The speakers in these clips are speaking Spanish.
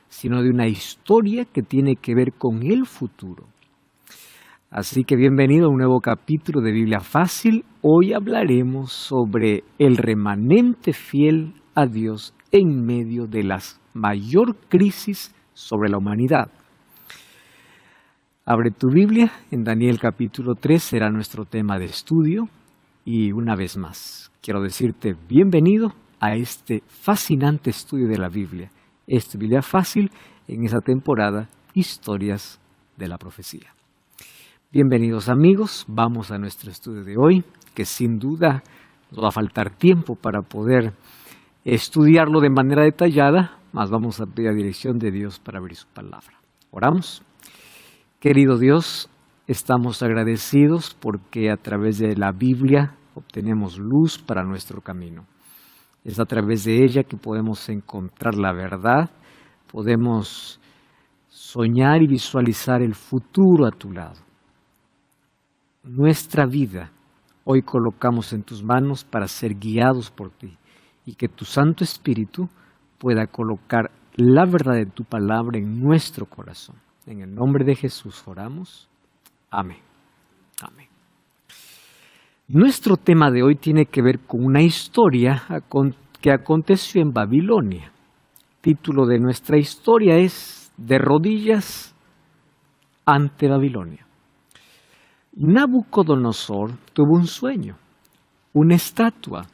sino de una historia que tiene que ver con el futuro. Así que bienvenido a un nuevo capítulo de Biblia Fácil. Hoy hablaremos sobre el remanente fiel a Dios en medio de la mayor crisis sobre la humanidad. Abre tu Biblia, en Daniel capítulo 3 será nuestro tema de estudio. Y una vez más, quiero decirte bienvenido a este fascinante estudio de la Biblia. Esta Biblia Fácil en esa temporada, Historias de la Profecía. Bienvenidos amigos, vamos a nuestro estudio de hoy, que sin duda nos va a faltar tiempo para poder estudiarlo de manera detallada, mas vamos a pedir la dirección de Dios para abrir su palabra. Oramos. Querido Dios, estamos agradecidos porque a través de la Biblia obtenemos luz para nuestro camino. Es a través de ella que podemos encontrar la verdad, podemos soñar y visualizar el futuro a tu lado. Nuestra vida hoy colocamos en tus manos para ser guiados por ti y que tu Santo Espíritu pueda colocar la verdad de tu palabra en nuestro corazón. En el nombre de Jesús oramos. Amén. Amén. Nuestro tema de hoy tiene que ver con una historia que aconteció en Babilonia. El título de nuestra historia es De rodillas ante Babilonia. Nabucodonosor tuvo un sueño, una estatua,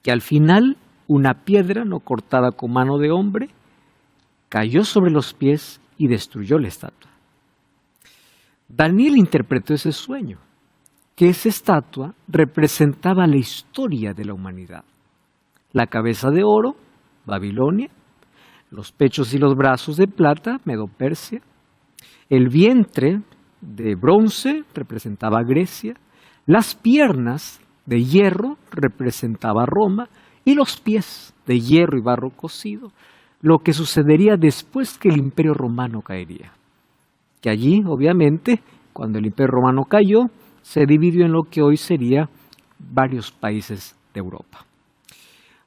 que al final una piedra no cortada con mano de hombre cayó sobre los pies y destruyó la estatua. Daniel interpretó ese sueño, que esa estatua representaba la historia de la humanidad. La cabeza de oro, Babilonia, los pechos y los brazos de plata, Medo-Persia, el vientre de bronce representaba Grecia, las piernas de hierro representaba Roma y los pies de hierro y barro cocido, lo que sucedería después que el Imperio Romano caería. Que allí, obviamente, cuando el Imperio Romano cayó, se dividió en lo que hoy sería varios países de Europa.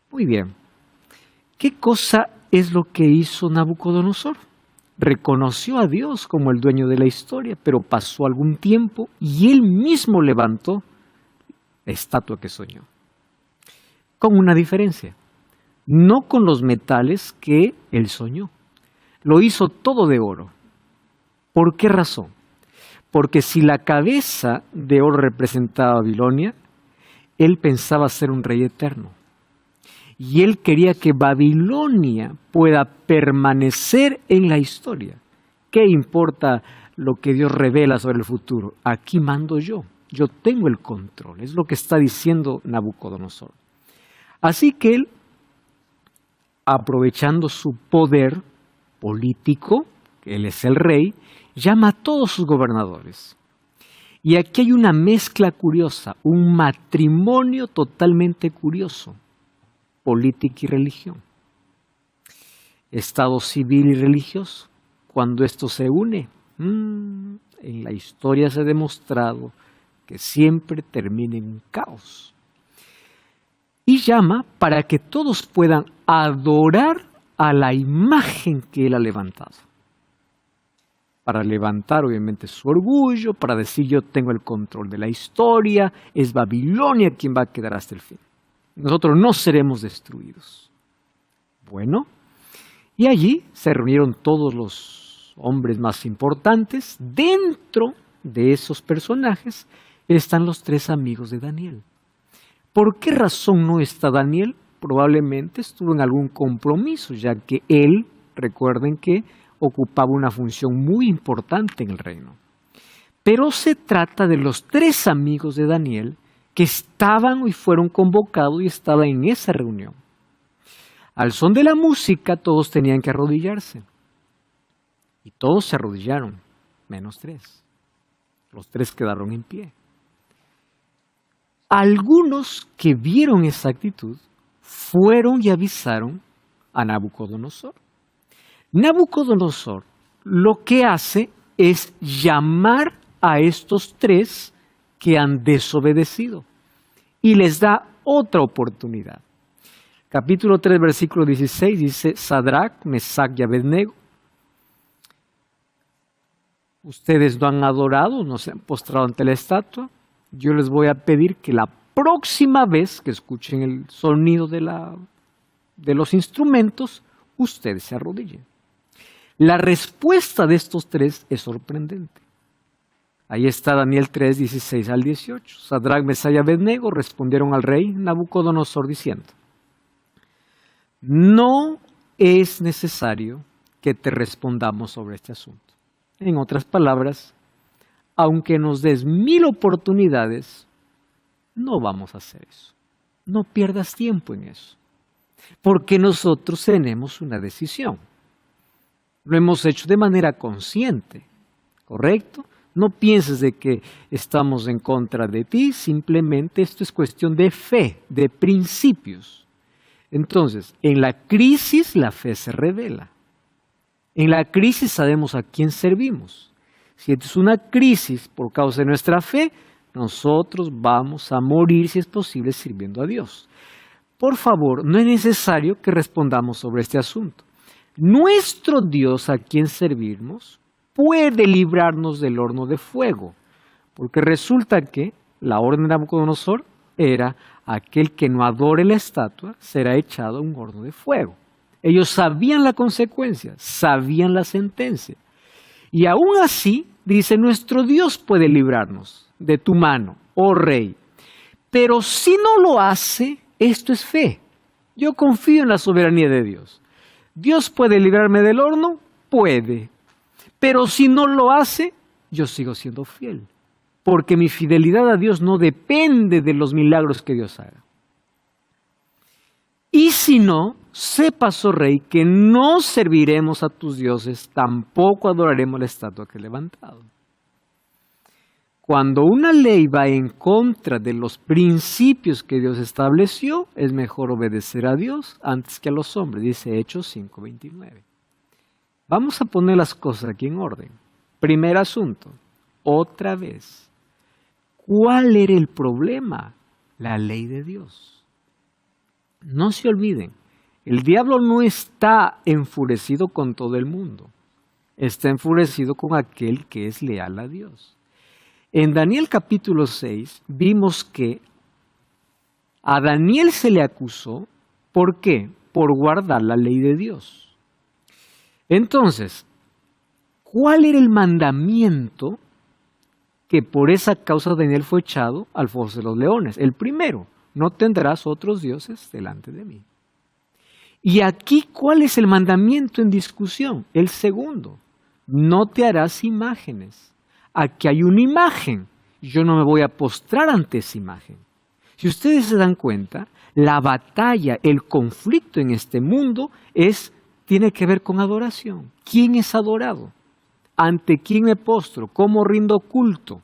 Muy bien, ¿qué cosa es lo que hizo Nabucodonosor? Reconoció a Dios como el dueño de la historia, pero pasó algún tiempo y él mismo levantó la estatua que soñó. Con una diferencia, no con los metales que él soñó. Lo hizo todo de oro. ¿Por qué razón? Porque si la cabeza de oro representaba a Babilonia, él pensaba ser un rey eterno. Y él quería que Babilonia pueda permanecer en la historia. ¿Qué importa lo que Dios revela sobre el futuro? Aquí mando yo tengo el control. Es lo que está diciendo Nabucodonosor. Así que él, aprovechando su poder político, que él es el rey, llama a todos sus gobernadores. Y aquí hay una mezcla curiosa, un matrimonio totalmente curioso. Política y religión, estado civil y religioso. Cuando esto se une, en la historia se ha demostrado que siempre termina en un caos. Y llama para que todos puedan adorar a la imagen que él ha levantado. Para levantar obviamente su orgullo, para decir yo tengo el control de la historia, es Babilonia quien va a quedar hasta el fin. Nosotros no seremos destruidos. Bueno, y allí se reunieron todos los hombres más importantes. Dentro de esos personajes están los tres amigos de Daniel. ¿Por qué razón no está Daniel? Probablemente estuvo en algún compromiso, ya que él, recuerden que ocupaba una función muy importante en el reino. Pero se trata de los tres amigos de Daniel que estaban y fueron convocados y estaban en esa reunión. Al son de la música todos tenían que arrodillarse. Y todos se arrodillaron, menos tres. Los tres quedaron en pie. Algunos que vieron esa actitud fueron y avisaron a Nabucodonosor. Nabucodonosor lo que hace es llamar a estos tres que han desobedecido y les da otra oportunidad. Capítulo 3, versículo 16 dice: Sadrac, Mesac y Abednego, ustedes no han adorado, no se han postrado ante la estatua. Yo les voy a pedir que la próxima vez que escuchen el sonido de los instrumentos, ustedes se arrodillen. La respuesta de estos tres es sorprendente. Ahí está Daniel 3, 16 al 18. Sadrac, Mesac y Abednego respondieron al rey Nabucodonosor diciendo: no es necesario que te respondamos sobre este asunto. En otras palabras, aunque nos des 1000 oportunidades, no vamos a hacer eso. No pierdas tiempo en eso. Porque nosotros tenemos una decisión. Lo hemos hecho de manera consciente, ¿correcto? No pienses de que estamos en contra de ti, simplemente esto es cuestión de fe, de principios. Entonces, en la crisis la fe se revela. En la crisis sabemos a quién servimos. Si es una crisis por causa de nuestra fe, nosotros vamos a morir, si es posible, sirviendo a Dios. Por favor, no es necesario que respondamos sobre este asunto. Nuestro Dios a quien servimos puede librarnos del horno de fuego, porque resulta que la orden de Nabucodonosor era: aquel que no adore la estatua será echado a un horno de fuego. Ellos sabían la consecuencia, sabían la sentencia. Y aún así, dice, nuestro Dios puede librarnos de tu mano, oh rey. Pero si no lo hace, esto es fe. Yo confío en la soberanía de Dios. ¿Dios puede librarme del horno? Puede. Pero si no lo hace, yo sigo siendo fiel. Porque mi fidelidad a Dios no depende de los milagros que Dios haga. Y si no, sepas, oh rey, que no serviremos a tus dioses, tampoco adoraremos la estatua que he levantado. Cuando una ley va en contra de los principios que Dios estableció, es mejor obedecer a Dios antes que a los hombres, dice Hechos 5:29. Vamos a poner las cosas aquí en orden. Primer asunto, otra vez. ¿Cuál era el problema? La ley de Dios. No se olviden, el diablo no está enfurecido con todo el mundo. Está enfurecido con aquel que es leal a Dios. En Daniel capítulo 6 vimos que a Daniel se le acusó. ¿Por qué? Por guardar la ley de Dios. Entonces, ¿cuál era el mandamiento que por esa causa Daniel fue echado al foso de los leones? El primero: no tendrás otros dioses delante de mí. Y aquí, ¿cuál es el mandamiento en discusión? El segundo: no te harás imágenes. Aquí hay una imagen. Yo no me voy a postrar ante esa imagen. Si ustedes se dan cuenta, la batalla, el conflicto en este mundo tiene que ver con adoración. ¿Quién es adorado? ¿Ante quién me postro? ¿Cómo rindo culto?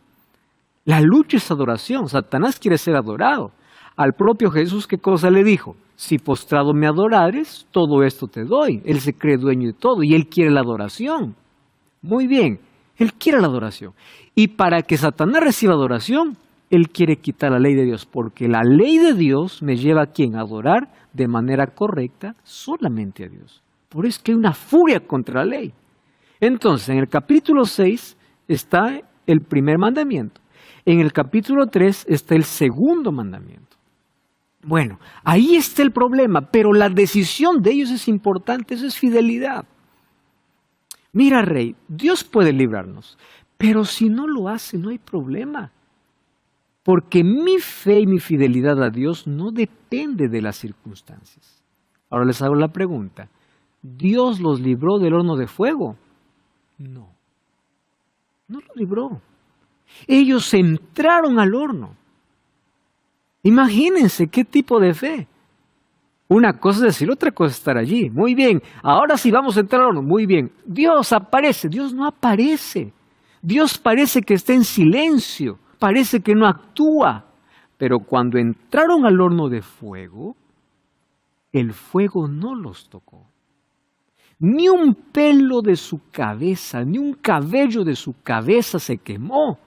La lucha es adoración. Satanás quiere ser adorado. Al propio Jesús, ¿qué cosa le dijo? Si postrado me adorares, todo esto te doy. Él se cree dueño de todo y Él quiere la adoración. Muy bien, Él quiere la adoración. Y para que Satanás reciba adoración, Él quiere quitar la ley de Dios, porque la ley de Dios me lleva a ¿quién? A adorar de manera correcta solamente a Dios. Por eso es que hay una furia contra la ley. Entonces, en el capítulo 6 está el primer mandamiento. En el capítulo 3 está el segundo mandamiento. Bueno, ahí está el problema, pero la decisión de ellos es importante, eso es fidelidad. Mira, rey, Dios puede librarnos, pero si no lo hace, no hay problema. Porque mi fe y mi fidelidad a Dios no depende de las circunstancias. Ahora les hago la pregunta: ¿Dios los libró del horno de fuego? No, no los libró. Ellos entraron al horno. Imagínense qué tipo de fe. Una cosa es decir, otra cosa es estar allí. Muy bien, ahora sí vamos a entrar al horno. Muy bien, Dios aparece. Dios no aparece. Dios parece que está en silencio, parece que no actúa. Pero cuando entraron al horno de fuego, el fuego no los tocó. Ni un pelo de su cabeza, ni un cabello de su cabeza se quemó.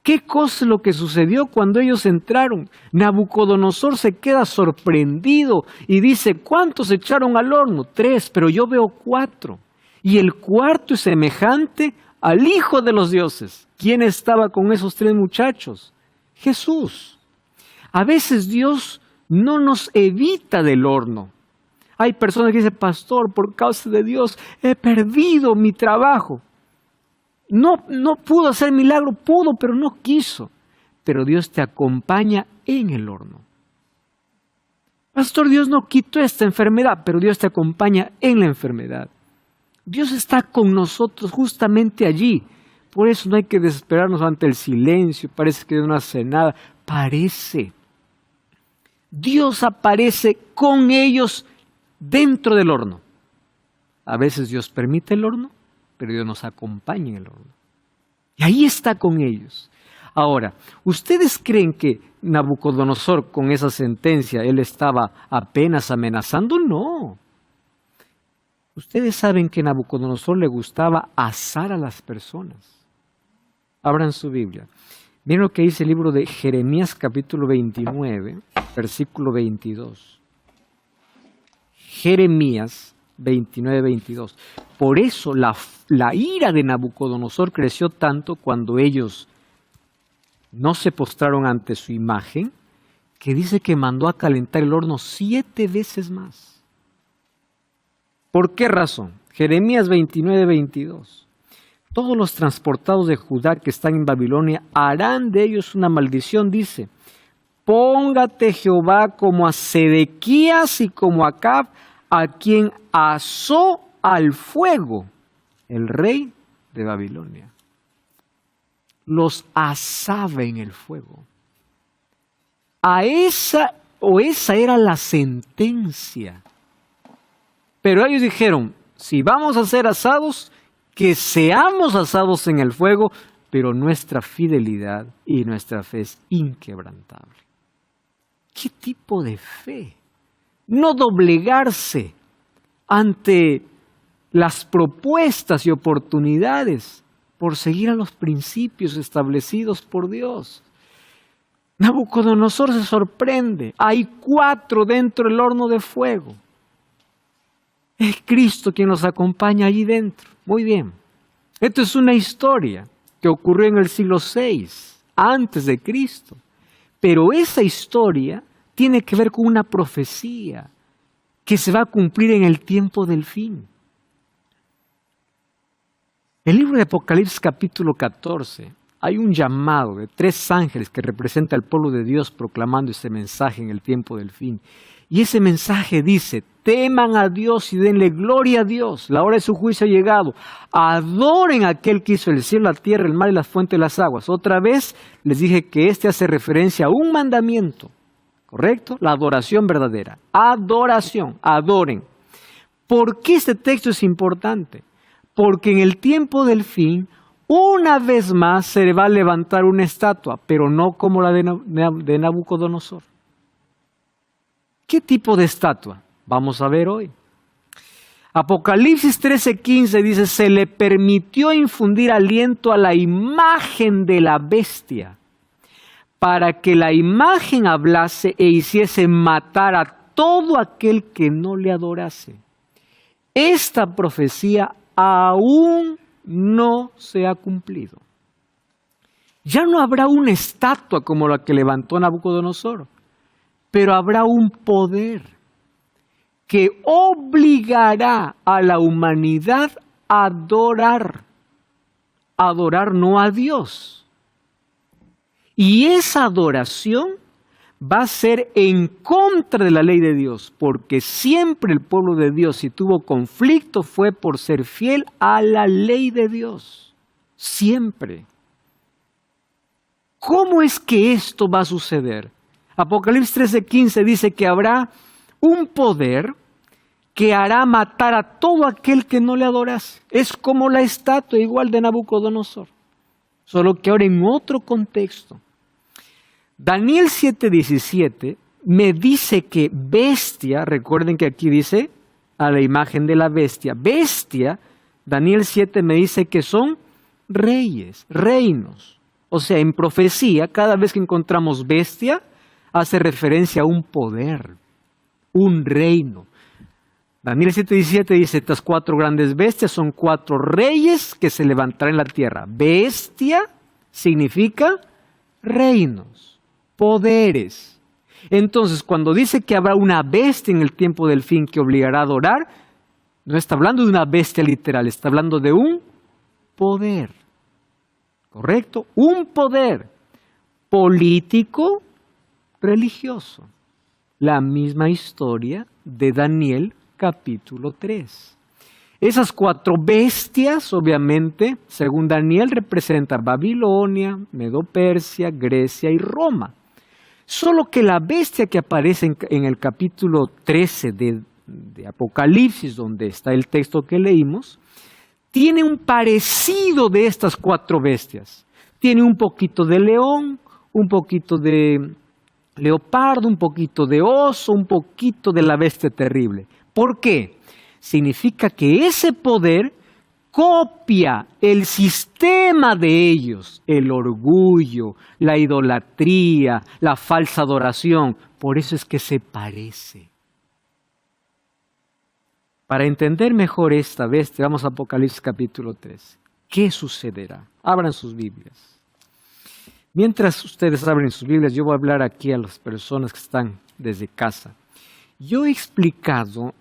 ¿Qué cosa es lo que sucedió cuando ellos entraron? Nabucodonosor se queda sorprendido y dice, ¿cuántos echaron al horno? 3, pero yo veo 4. Y el cuarto es semejante al Hijo de los dioses. ¿Quién estaba con esos 3 muchachos? Jesús. A veces Dios no nos evita del horno. Hay personas que dicen, pastor, por causa de Dios he perdido mi trabajo. No pudo hacer milagro, pudo, pero no quiso. Pero Dios te acompaña en el horno. Pastor, Dios no quitó esta enfermedad, pero Dios te acompaña en la enfermedad. Dios está con nosotros justamente allí. Por eso no hay que desesperarnos ante el silencio. Parece que Dios no hace nada. Parece. Dios aparece con ellos dentro del horno. A veces Dios permite el horno, pero Dios nos acompaña en el horno. Y ahí está con ellos. Ahora, ¿ustedes creen que Nabucodonosor con esa sentencia, él estaba apenas amenazando? No. Ustedes saben que a Nabucodonosor le gustaba asar a las personas. Abran su Biblia. Miren lo que dice el libro de Jeremías capítulo 29, versículo 22. Jeremías 29, 22. Por eso la ira de Nabucodonosor creció tanto cuando ellos no se postraron ante su imagen, que dice que mandó a calentar el horno 7 veces más. ¿Por qué razón? Jeremías 29, 22. Todos los transportados de Judá que están en Babilonia harán de ellos una maldición, dice. Póngate Jehová como a Sedequías y como a Acab, a quien asó al fuego el rey de Babilonia. Los asaba en el fuego. Esa era la sentencia. Pero ellos dijeron, si vamos a ser asados, que seamos asados en el fuego, pero nuestra fidelidad y nuestra fe es inquebrantable. ¿Qué tipo de fe? No doblegarse ante las propuestas y oportunidades por seguir a los principios establecidos por Dios. Nabucodonosor se sorprende. Hay 4 dentro del horno de fuego. Es Cristo quien nos acompaña allí dentro. Muy bien. Esto es una historia que ocurrió en el siglo VI, antes de Cristo. Pero esa historia tiene que ver con una profecía que se va a cumplir en el tiempo del fin. En el libro de Apocalipsis capítulo 14 hay un llamado de 3 ángeles que representa al pueblo de Dios proclamando ese mensaje en el tiempo del fin. Y ese mensaje dice, teman a Dios y denle gloria a Dios, la hora de su juicio ha llegado. Adoren a aquel que hizo el cielo, la tierra, el mar y las fuentes de las aguas. Otra vez les dije que este hace referencia a un mandamiento, ¿correcto? La adoración verdadera. Adoración, adoren. ¿Por qué este texto es importante? Porque en el tiempo del fin, una vez más se va a levantar una estatua, pero no como la de Nabucodonosor. ¿Qué tipo de estatua? Vamos a ver hoy. Apocalipsis 13:15 dice, se le permitió infundir aliento a la imagen de la bestia, para que la imagen hablase e hiciese matar a todo aquel que no le adorase. Esta profecía aún no se ha cumplido. Ya no habrá una estatua como la que levantó Nabucodonosor, pero habrá un poder que obligará a la humanidad a adorar no a Dios. Y esa adoración va a ser en contra de la ley de Dios, porque siempre el pueblo de Dios, si tuvo conflicto, fue por ser fiel a la ley de Dios. Siempre. ¿Cómo es que esto va a suceder? Apocalipsis 13:15 dice que habrá un poder que hará matar a todo aquel que no le adorase. Es como la estatua igual de Nabucodonosor, solo que ahora en otro contexto. Daniel 7:17 me dice que bestia, recuerden que aquí dice a la imagen de la bestia. Bestia, Daniel 7 me dice que son reyes, reinos. O sea, en profecía, cada vez que encontramos bestia, hace referencia a un poder, un reino. Daniel 7:17 dice, estas 4 grandes bestias son 4 reyes que se levantarán en la tierra. Bestia significa reinos, poderes. Entonces, cuando dice que habrá una bestia en el tiempo del fin que obligará a adorar, no está hablando de una bestia literal, está hablando de un poder. ¿Correcto? Un poder político, religioso. La misma historia de Daniel capítulo 3. Esas 4 bestias, obviamente, según Daniel, representan Babilonia, Medo-Persia, Grecia y Roma. Solo que la bestia que aparece en el capítulo 13 de Apocalipsis, donde está el texto que leímos, tiene un parecido de estas 4 bestias. Tiene un poquito de león, un poquito de leopardo, un poquito de oso, un poquito de la bestia terrible. ¿Por qué? Significa que ese poder copia el sistema de ellos, el orgullo, la idolatría, la falsa adoración. Por eso es que se parece. Para entender mejor esta bestia, vamos a Apocalipsis capítulo 3. ¿Qué sucederá? Abran sus Biblias. Mientras ustedes abren sus Biblias, yo voy a hablar aquí a las personas que están desde casa. Yo he explicado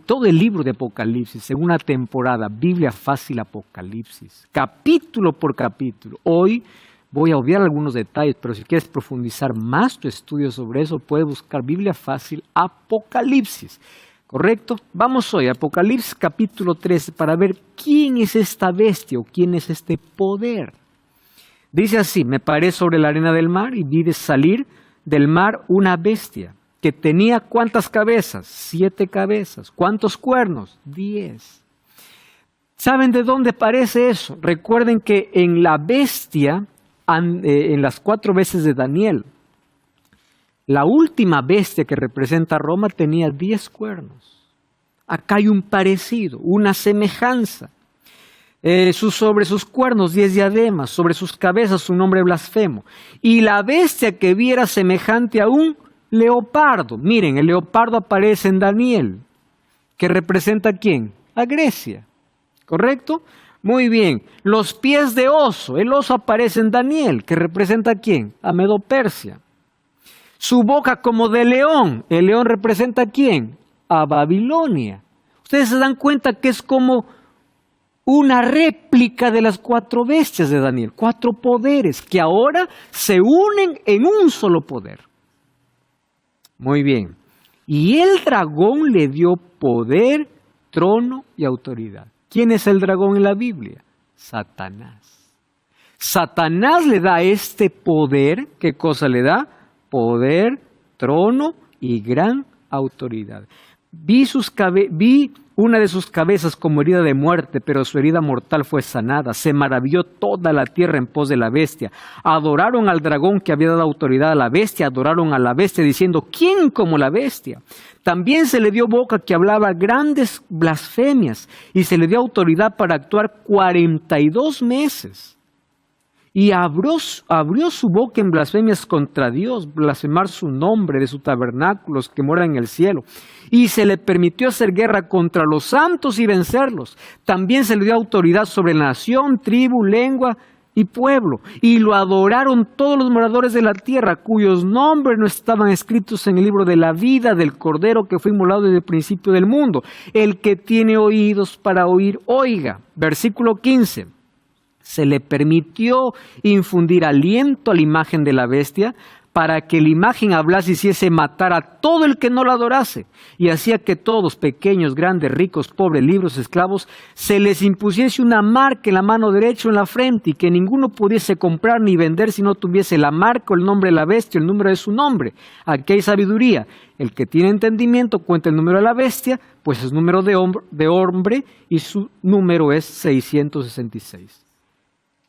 todo el libro de Apocalipsis en una temporada, Biblia Fácil Apocalipsis, capítulo por capítulo. Hoy voy a obviar algunos detalles, pero si quieres profundizar más tu estudio sobre eso, puedes buscar Biblia Fácil Apocalipsis. ¿Correcto? Vamos hoy a Apocalipsis capítulo 13 para ver quién es esta bestia o quién es este poder. Dice así, me paré sobre la arena del mar y vi de salir del mar una bestia que tenía ¿cuántas cabezas? 7 cabezas. ¿Cuántos cuernos? 10. ¿Saben de dónde parece eso? Recuerden que en la bestia, en las 4 veces de Daniel, la última bestia que representa a Roma tenía 10 cuernos. Acá hay un parecido, una semejanza. Sobre sus cuernos 10 diademas, sobre sus cabezas un nombre blasfemo. Y la bestia que viera semejante a un leopardo. Miren, el leopardo aparece en Daniel. ¿Que representa a quién? A Grecia. ¿Correcto? Muy bien. Los pies de oso. El oso aparece en Daniel. ¿Que representa a quién? A Medo-Persia. Su boca como de león. ¿El león representa a quién? A Babilonia. Ustedes se dan cuenta que es como una réplica de las 4 bestias de Daniel. 4 poderes que ahora se unen en un solo poder. Muy bien. Y el dragón le dio poder, trono y autoridad. ¿Quién es el dragón en la Biblia? Satanás. Satanás le da este poder. ¿Qué cosa le da? Poder, trono y gran autoridad. Vi una de sus cabezas como herida de muerte, pero su herida mortal fue sanada. Se maravilló toda la tierra en pos de la bestia. Adoraron al dragón que había dado autoridad a la bestia. Adoraron a la bestia diciendo, ¿quién como la bestia? También se le dio boca que hablaba grandes blasfemias y se le dio autoridad para actuar 42 meses. Y abrió su boca en blasfemias contra Dios, blasfemar su nombre de sus tabernáculos que moran en el cielo. Y se le permitió hacer guerra contra los santos y vencerlos. También se le dio autoridad sobre nación, tribu, lengua y pueblo. Y lo adoraron todos los moradores de la tierra, cuyos nombres no estaban escritos en el libro de la vida del Cordero que fue inmolado desde el principio del mundo. El que tiene oídos para oír, oiga. Versículo 15. Se le permitió infundir aliento a la imagen de la bestia para que la imagen hablase y hiciese matar a todo el que no la adorase. Y hacía que todos, pequeños, grandes, ricos, pobres, libres, esclavos, se les impusiese una marca en la mano derecha o en la frente y que ninguno pudiese comprar ni vender si no tuviese la marca o el nombre de la bestia o el número de su nombre. Aquí hay sabiduría. El que tiene entendimiento cuenta el número de la bestia, pues es número de hombre y su número es 666.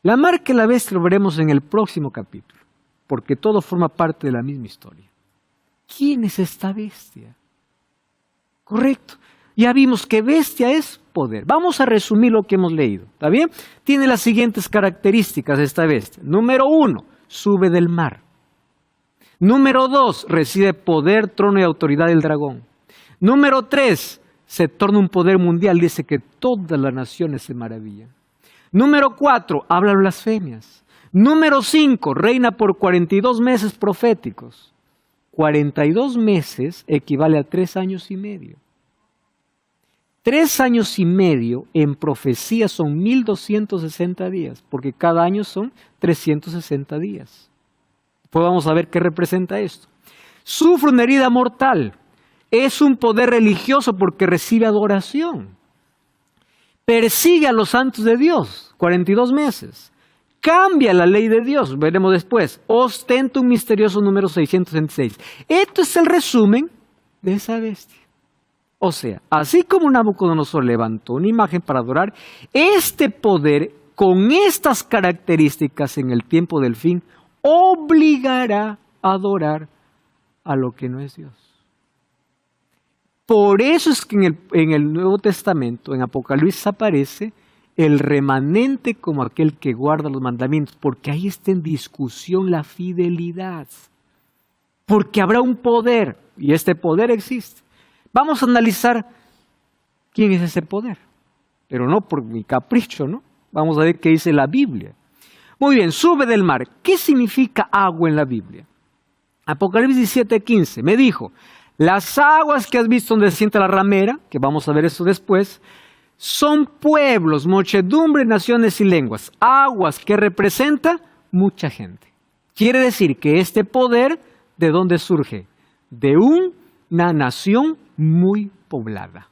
La marca de la bestia lo veremos en el próximo capítulo, porque todo forma parte de la misma historia. ¿Quién es esta bestia? Correcto. Ya vimos que bestia es poder. Vamos a resumir lo que hemos leído, ¿está bien? Tiene las siguientes características esta bestia. Número 1, sube del mar. Número 2, recibe poder, trono y autoridad del dragón. Número 3, se torna un poder mundial, dice que todas las naciones se maravillan. Número 4, habla blasfemias. Número 5, reina por 42 meses proféticos. 42 meses equivale a 3 años y medio. 3 años y medio en profecía son 1260 días, porque cada año son 360 días. Pues vamos a ver qué representa esto. Sufre una herida mortal. Es un poder religioso porque recibe adoración. Persigue a los santos de Dios, 42 meses. Cambia la ley de Dios, veremos después. Ostenta un misterioso número 666. Esto es el resumen de esa bestia. O sea, así como Nabucodonosor levantó una imagen para adorar, este poder con estas características en el tiempo del fin obligará a adorar a lo que no es Dios. Por eso es que en el Nuevo Testamento, en Apocalipsis, aparece el remanente como aquel que guarda los mandamientos, porque ahí está en discusión la fidelidad. Porque habrá un poder, y este poder existe. Vamos a analizar quién es ese poder, pero no por mi capricho, ¿no? Vamos a ver qué dice la Biblia. Muy bien, sube del mar. ¿Qué significa agua en la Biblia? Apocalipsis 17:15 me dijo, las aguas que has visto donde se sienta la ramera, que vamos a ver eso después, son pueblos, muchedumbre, naciones y lenguas. Aguas que representa mucha gente. Quiere decir que este poder, ¿de dónde surge? De una nación muy poblada.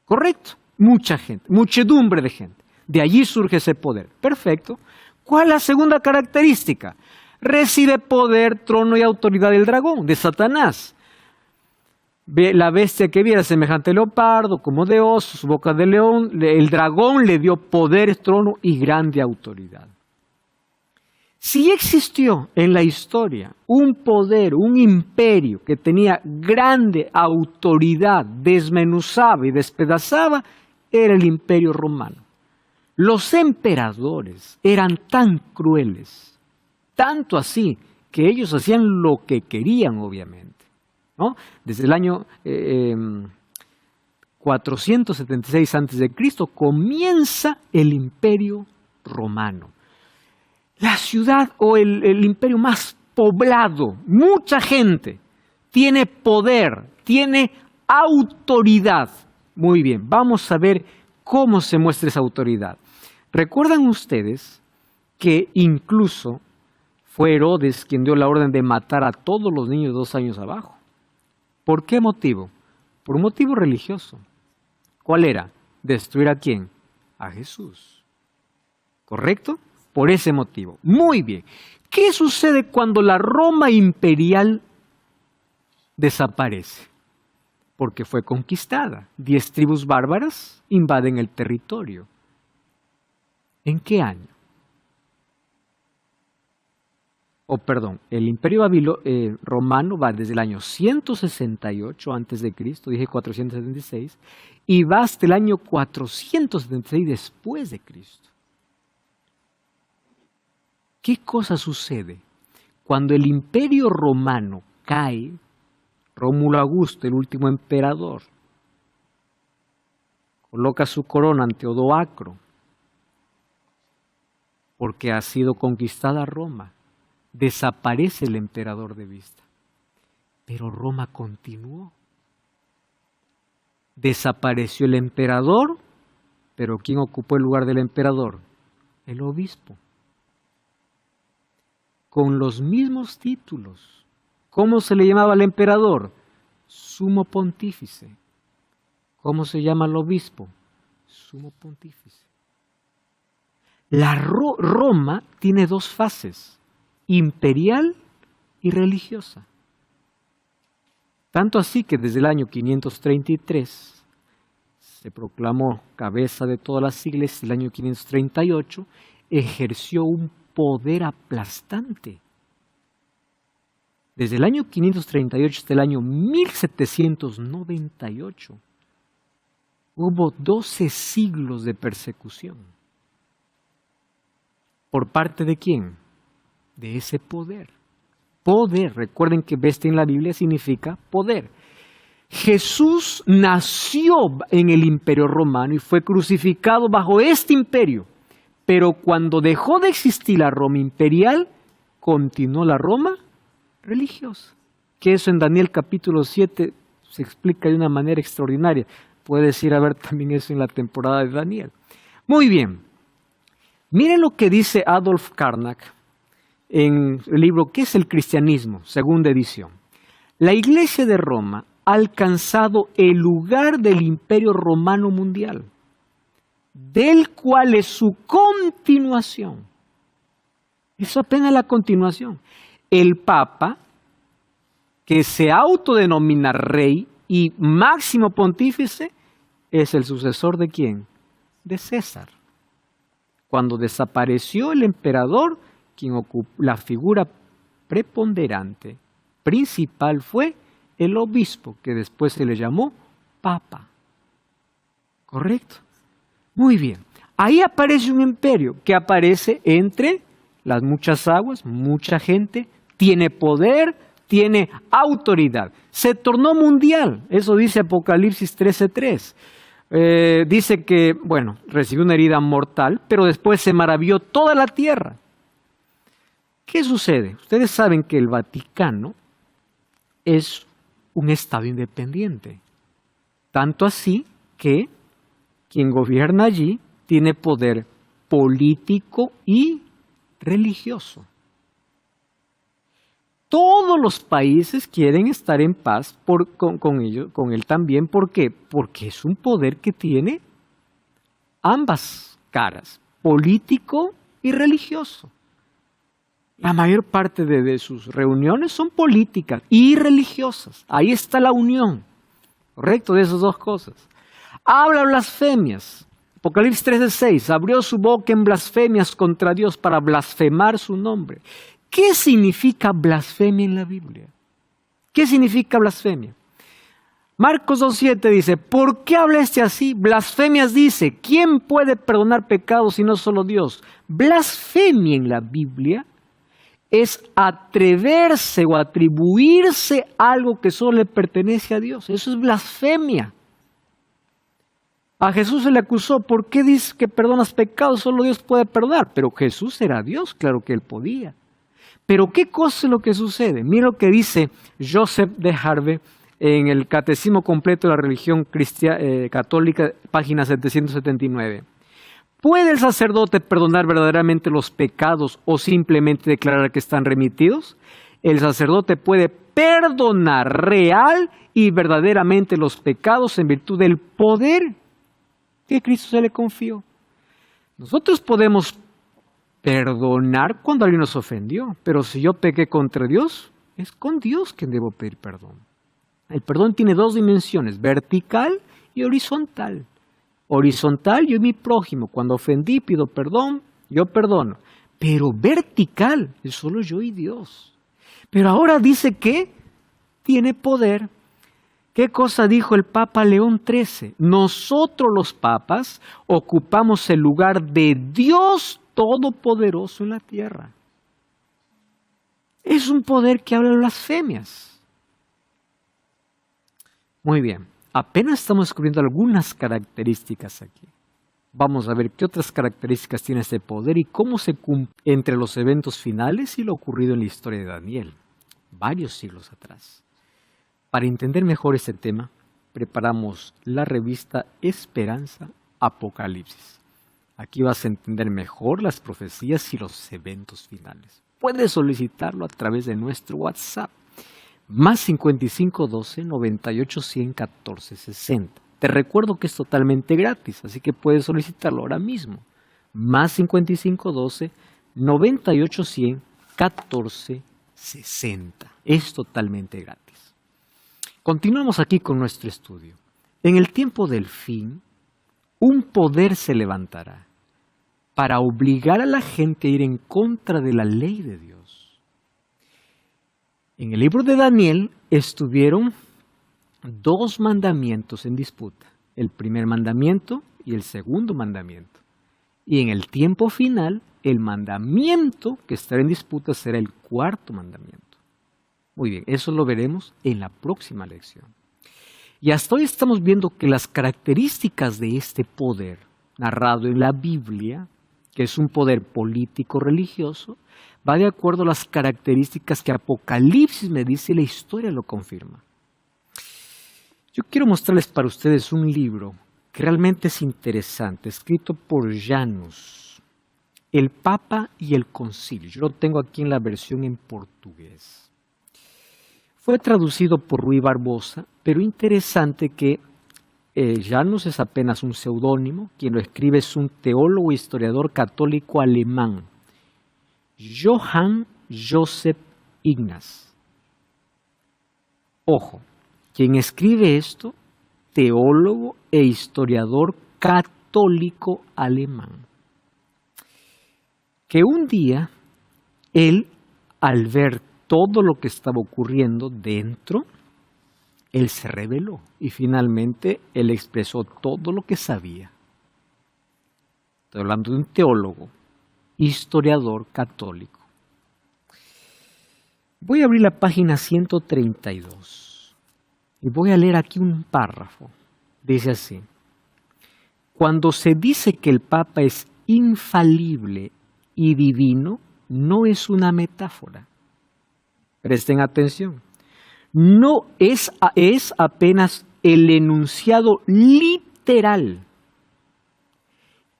¿Correcto? Mucha gente, muchedumbre de gente. De allí surge ese poder. Perfecto. ¿Cuál es la segunda característica? Recibe poder, trono y autoridad del dragón, de Satanás. La bestia que viera semejante leopardo, como de oso, su boca de león, el dragón le dio poder, trono y grande autoridad. Si existió en la historia un poder, un imperio que tenía grande autoridad, desmenuzaba y despedazaba, era el imperio romano. Los emperadores eran tan crueles, tanto así que ellos hacían lo que querían, obviamente, ¿no? Desde el año 476 a.C. comienza el imperio romano. La ciudad o el imperio más poblado, mucha gente, tiene poder, tiene autoridad. Muy bien, vamos a ver cómo se muestra esa autoridad. ¿Recuerdan ustedes que incluso fue Herodes quien dio la orden de matar a todos los niños de 2 años abajo? ¿Por qué motivo? Por un motivo religioso. ¿Cuál era? ¿Destruir a quién? A Jesús. ¿Correcto? Por ese motivo. Muy bien. ¿Qué sucede cuando la Roma imperial desaparece? Porque fue conquistada. 10 tribus bárbaras invaden el territorio. ¿En qué año? El imperio romano va desde el año 168 a.C., dije 476, y va hasta el año 476 después de Cristo. ¿Qué cosa sucede? Cuando el imperio romano cae, Rómulo Augusto, el último emperador, coloca su corona ante Odoacro, porque ha sido conquistada Roma. Desaparece el emperador de vista. Pero Roma continuó. Desapareció el emperador, pero ¿quién ocupó el lugar del emperador? El obispo. Con los mismos títulos. ¿Cómo se le llamaba al emperador? Sumo pontífice. ¿Cómo se llama al obispo? Sumo pontífice. La Roma tiene 2 fases. Imperial y religiosa. Tanto así que desde el año 533 se proclamó cabeza de todas las iglesias, el año 538 ejerció un poder aplastante. Desde el año 538 hasta el año 1798 Hubo 12 siglos de persecución. ¿Por parte de quién? De ese poder. Poder, recuerden que bestia en la Biblia significa poder. Jesús nació en el Imperio Romano y fue crucificado bajo este imperio. Pero cuando dejó de existir la Roma imperial, continuó la Roma religiosa. Que eso en Daniel capítulo 7 se explica de una manera extraordinaria. Puedes ir a ver también eso en la temporada de Daniel. Muy bien. Miren lo que dice Adolf Karnak en el libro ¿Qué es el cristianismo? Segunda edición. La Iglesia de Roma ha alcanzado el lugar del Imperio Romano Mundial, del cual es su continuación. Eso apenas la continuación. El Papa, que se autodenomina rey y máximo pontífice, es el sucesor ¿de quién? De César. Cuando desapareció el emperador, quien ocupó la figura preponderante, principal, fue el obispo, que después se le llamó Papa. ¿Correcto? Muy bien. Ahí aparece un imperio que aparece entre las muchas aguas, mucha gente, tiene poder, tiene autoridad. Se tornó mundial, eso dice Apocalipsis 13:3. Dice que, bueno, recibió una herida mortal, pero después se maravilló toda la tierra. ¿Qué sucede? Ustedes saben que el Vaticano es un estado independiente. Tanto así que quien gobierna allí tiene poder político y religioso. Todos los países quieren estar en paz con él también. ¿Por qué? Porque es un poder que tiene ambas caras, político y religioso. La mayor parte de sus reuniones son políticas y religiosas. Ahí está la unión, ¿correcto? De esas dos cosas. Habla blasfemias. Apocalipsis 13:6, abrió su boca en blasfemias contra Dios para blasfemar su nombre. ¿Qué significa blasfemia en la Biblia? ¿Qué significa blasfemia? Marcos 2:7 dice, ¿por qué habla así? Blasfemias dice, ¿quién puede perdonar pecados si no solo Dios? Blasfemia en la Biblia es atreverse o atribuirse algo que solo le pertenece a Dios. Eso es blasfemia. A Jesús se le acusó, ¿por qué dices que perdonas pecados? Solo Dios puede perdonar. Pero Jesús era Dios, claro que él podía. Pero ¿qué cosa es lo que sucede? Mira lo que dice Joseph de Harvey en el Catecismo Completo de la Religión Católica, página 779. ¿Puede el sacerdote perdonar verdaderamente los pecados o simplemente declarar que están remitidos? El sacerdote puede perdonar real y verdaderamente los pecados en virtud del poder que Cristo se le confió. Nosotros podemos perdonar cuando alguien nos ofendió, pero si yo pequé contra Dios, es con Dios que debo pedir perdón. El perdón tiene dos dimensiones, vertical y horizontal. Horizontal, yo y mi prójimo, cuando ofendí pido perdón, yo perdono. Pero vertical, es solo yo y Dios. Pero ahora dice que tiene poder. ¿Qué cosa dijo el Papa León XIII? Nosotros los papas ocupamos el lugar de Dios Todopoderoso en la tierra. Es un poder que habla de blasfemias. Muy bien, apenas estamos descubriendo algunas características aquí. Vamos a ver qué otras características tiene este poder y cómo se cumple entre los eventos finales y lo ocurrido en la historia de Daniel, varios siglos atrás. Para entender mejor este tema, preparamos la revista Esperanza Apocalipsis. Aquí vas a entender mejor las profecías y los eventos finales. Puedes solicitarlo a través de nuestro WhatsApp, más 5512 98 100 14 60. Te recuerdo que es totalmente gratis, así que puedes solicitarlo ahora mismo. Más 5512 98 100 14 60. Es totalmente gratis. Continuamos aquí con nuestro estudio. En el tiempo del fin, un poder se levantará para obligar a la gente a ir en contra de la ley de Dios. En el libro de Daniel estuvieron dos mandamientos en disputa. el primer mandamiento y el segundo mandamiento. Y en el tiempo final, el mandamiento que estará en disputa será el cuarto mandamiento. Muy bien, eso lo veremos en la próxima lección. Y hasta hoy estamos viendo que las características de este poder narrado en la Biblia, que es un poder político-religioso, va de acuerdo a las características que Apocalipsis me dice y la historia lo confirma. Yo quiero mostrarles para ustedes un libro que realmente es interesante, escrito por Janus, El Papa y el Concilio. Yo lo tengo aquí en la versión en portugués. Fue traducido por Rui Barbosa, pero interesante que Janus es apenas un seudónimo, quien lo escribe es un teólogo e historiador católico alemán, Johann Joseph Ignaz. Ojo, quien escribe esto, teólogo e historiador católico alemán, que un día él, al ver todo lo que estaba ocurriendo dentro, él se rebeló y finalmente él expresó todo lo que sabía. Estoy hablando de un teólogo, historiador católico. Voy a abrir la página 132 y voy a leer aquí un párrafo. Dice así: cuando se dice que el Papa es infalible y divino, no es una metáfora. Presten atención. No es apenas el enunciado literal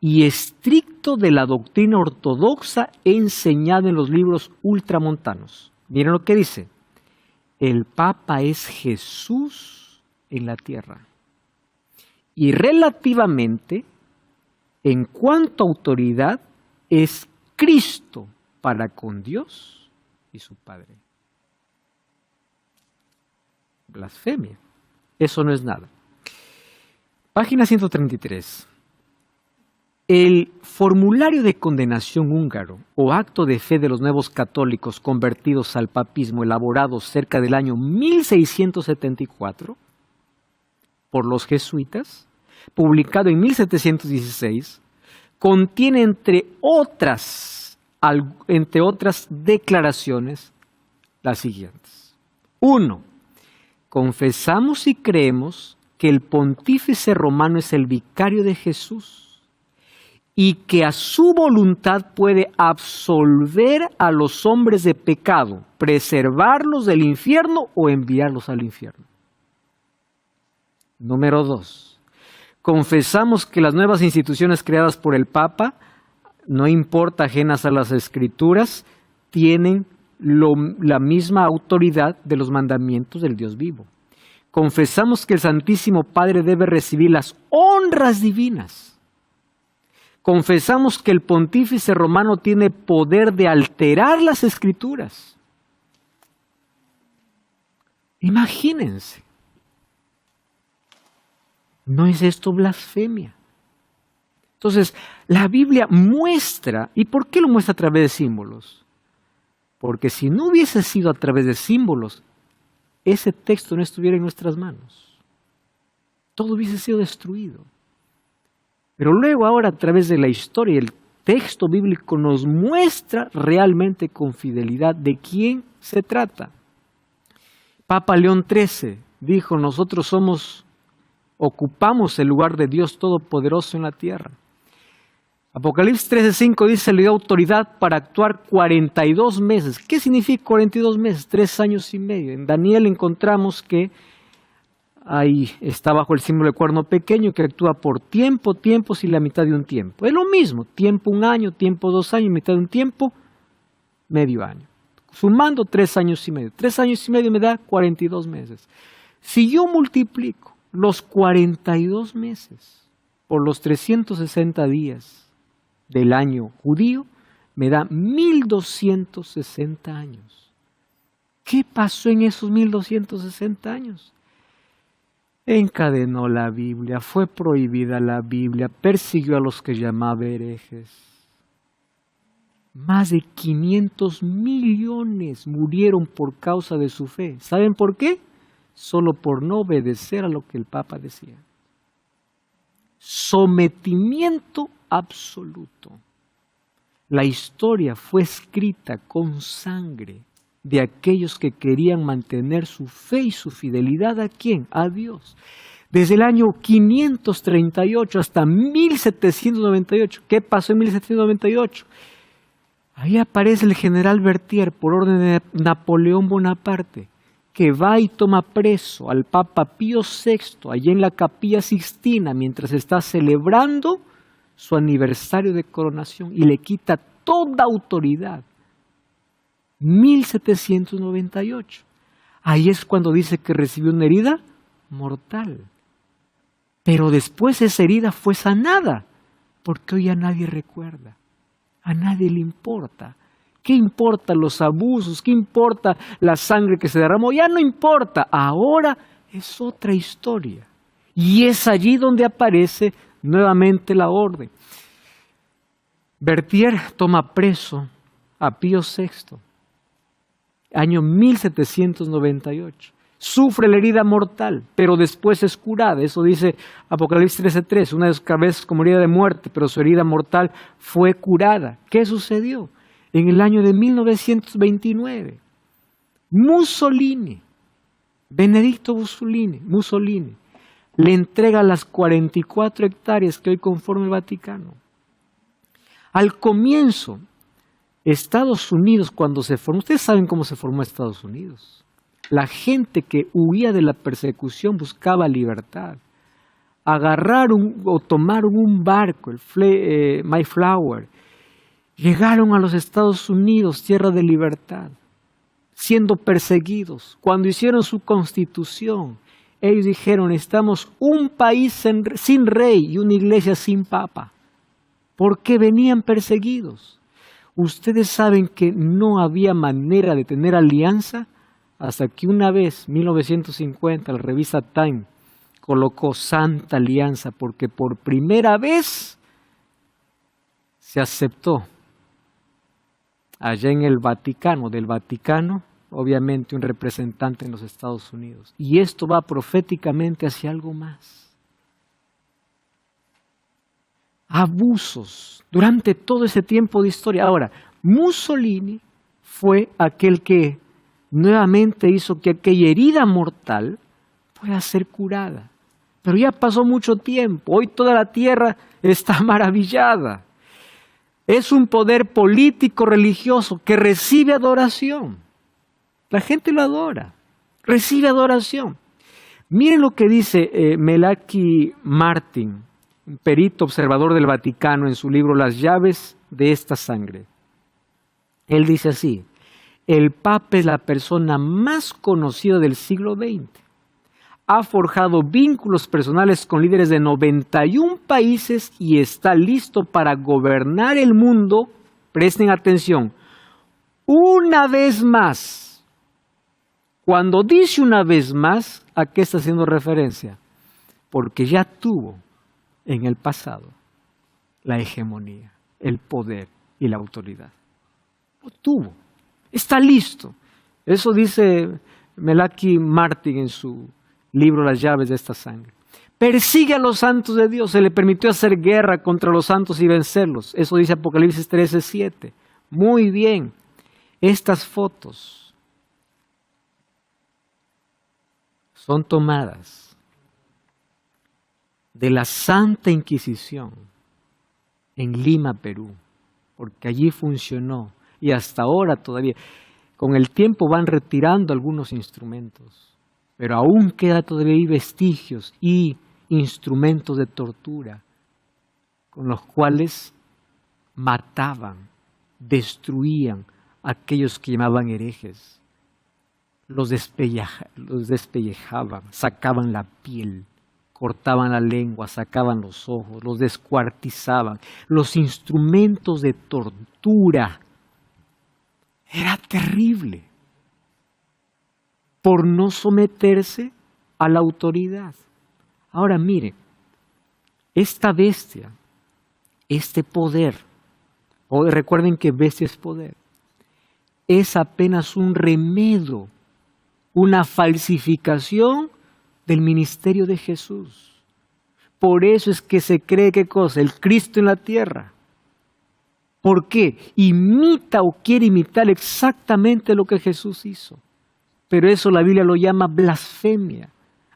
y estricto de la doctrina ortodoxa enseñada en los libros ultramontanos. Miren lo que dice. El Papa es Jesús en la tierra. Y relativamente, en cuanto a autoridad, es Cristo para con Dios y su Padre. Blasfemia. Eso no es nada. Página 133. El formulario de condenación húngaro o acto de fe de los nuevos católicos convertidos al papismo elaborado cerca del año 1674 por los jesuitas, publicado en 1716, contiene entre otras declaraciones las siguientes. 1. Confesamos y creemos que el pontífice romano es el vicario de Jesús y que a su voluntad puede absolver a los hombres de pecado, preservarlos del infierno o enviarlos al infierno. Número 2. Confesamos que las nuevas instituciones creadas por el Papa, no importa ajenas a las Escrituras, tienen la misma autoridad de los mandamientos del Dios vivo. Confesamos que el Santísimo Padre debe recibir las honras divinas. Confesamos que el pontífice romano tiene poder de alterar las Escrituras. Imagínense. ¿No es esto blasfemia? Entonces, la Biblia muestra, ¿y por qué lo muestra a través de símbolos? Porque si no hubiese sido a través de símbolos, ese texto no estuviera en nuestras manos. Todo hubiese sido destruido. Pero luego ahora a través de la historia, el texto bíblico nos muestra realmente con fidelidad de quién se trata. Papa León XIII dijo, nosotros ocupamos el lugar de Dios Todopoderoso en la tierra. Apocalipsis 13:5 dice, le dio autoridad para actuar 42 meses. ¿Qué significa 42 meses? 3 años y medio. En Daniel encontramos que ahí está bajo el símbolo de cuerno pequeño que actúa por tiempos y la mitad de un tiempo. Es lo mismo, tiempo 1 año, tiempo 2 años, mitad de un tiempo, medio año. Sumando 3 años y medio. 3 años y medio me da 42 meses. Si yo multiplico los 42 meses por los 360 días del año judío, me da 1260 años. ¿Qué pasó en esos 1260 años? Encadenó la Biblia, fue prohibida la Biblia, persiguió a los que llamaba herejes. Más de 500 millones murieron por causa de su fe. ¿Saben por qué? Solo por no obedecer a lo que el Papa decía. sometimiento absoluto. La historia fue escrita con sangre de aquellos que querían mantener su fe y su fidelidad ¿a quién? A Dios. Desde el año 538 hasta 1798. ¿Qué pasó en 1798? Ahí aparece el general Berthier por orden de Napoleón Bonaparte, que va y toma preso al Papa Pío VI allí en la Capilla Sixtina mientras está celebrando su aniversario de coronación y le quita toda autoridad. 1798. Ahí es cuando dice que recibió una herida mortal. Pero después esa herida fue sanada, porque hoy a nadie recuerda, a nadie le importa. ¿Qué importa los abusos? ¿Qué importa la sangre que se derramó? Ya no importa, ahora es otra historia. Y es allí donde aparece nuevamente la orden. Berthier toma preso a Pío VI, año 1798. Sufre la herida mortal, pero después es curada. Eso dice Apocalipsis 13:3, una vez como herida de muerte, pero su herida mortal fue curada. ¿Qué sucedió? En el año de 1929, Mussolini, Benedetto Mussolini, le entrega las 44 hectáreas que hoy conforman el Vaticano. Al comienzo, Estados Unidos, cuando se formó, ustedes saben cómo se formó Estados Unidos. La gente que huía de la persecución buscaba libertad. Agarraron o tomaron un barco, el Mayflower, llegaron a los Estados Unidos, tierra de libertad, siendo perseguidos. Cuando hicieron su constitución, ellos dijeron, estamos un país sin rey y una iglesia sin papa, porque venían perseguidos. Ustedes saben que no había manera de tener alianza hasta que una vez, 1950, la revista Time colocó Santa Alianza, porque por primera vez se aceptó allá en el Vaticano, del Vaticano, obviamente un representante en los Estados Unidos. Y esto va proféticamente hacia algo más. Abusos durante todo ese tiempo de historia. Ahora, Mussolini fue aquel que nuevamente hizo que aquella herida mortal pueda ser curada. Pero ya pasó mucho tiempo, hoy toda la tierra está maravillada. Es un poder político religioso que recibe adoración. La gente lo adora, recibe adoración. Miren lo que dice Melaki Martin, un perito observador del Vaticano, en su libro Las llaves de esta sangre. Él dice así: el Papa es la persona más conocida del siglo XX. Ha forjado vínculos personales con líderes de 91 países y está listo para gobernar el mundo. Presten atención. Una vez más. Cuando dice una vez más, ¿a qué está haciendo referencia? Porque ya tuvo en el pasado la hegemonía, el poder y la autoridad. Lo tuvo. Está listo. Eso dice Melaki Martin en su libro Las llaves de esta sangre. Persigue a los santos de Dios. Se le permitió hacer guerra contra los santos y vencerlos. Eso dice Apocalipsis 13:7. Muy bien. Estas fotos son tomadas de la Santa Inquisición en Lima, Perú, porque allí funcionó. Y hasta ahora todavía, con el tiempo van retirando algunos instrumentos, pero aún queda todavía vestigios y instrumentos de tortura con los cuales mataban, destruían a aquellos que llamaban herejes. Los despellejaban, sacaban la piel, cortaban la lengua, sacaban los ojos, los descuartizaban. Los instrumentos de tortura. Era terrible por no someterse a la autoridad. Ahora mire, esta bestia, este poder, recuerden que bestia es poder, es apenas un remedio, una falsificación del ministerio de Jesús. Por eso es que se cree, ¿qué cosa? El Cristo en la tierra. ¿Por qué? Imita o quiere imitar exactamente lo que Jesús hizo. Pero eso la Biblia lo llama blasfemia.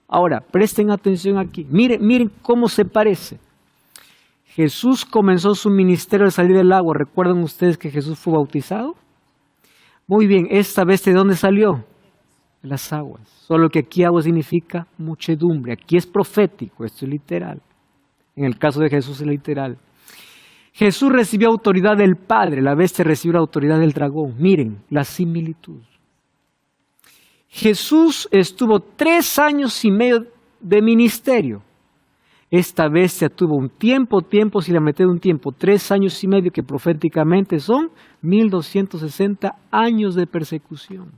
Ahora, presten atención aquí. Miren cómo se parece. Jesús comenzó su ministerio al salir del agua. ¿Recuerdan ustedes que Jesús fue bautizado? Muy bien, esta vez ¿de dónde salió? De las aguas. Solo que aquí agua significa muchedumbre. Aquí es profético, esto es literal. En el caso de Jesús es literal. Jesús recibió autoridad del Padre, la bestia recibió la autoridad del dragón. Miren la similitud. Jesús estuvo 3 años y medio de ministerio. Esta bestia tuvo un tiempo, si la metí de un tiempo, 3 años y medio, que proféticamente son 1260 años de persecución.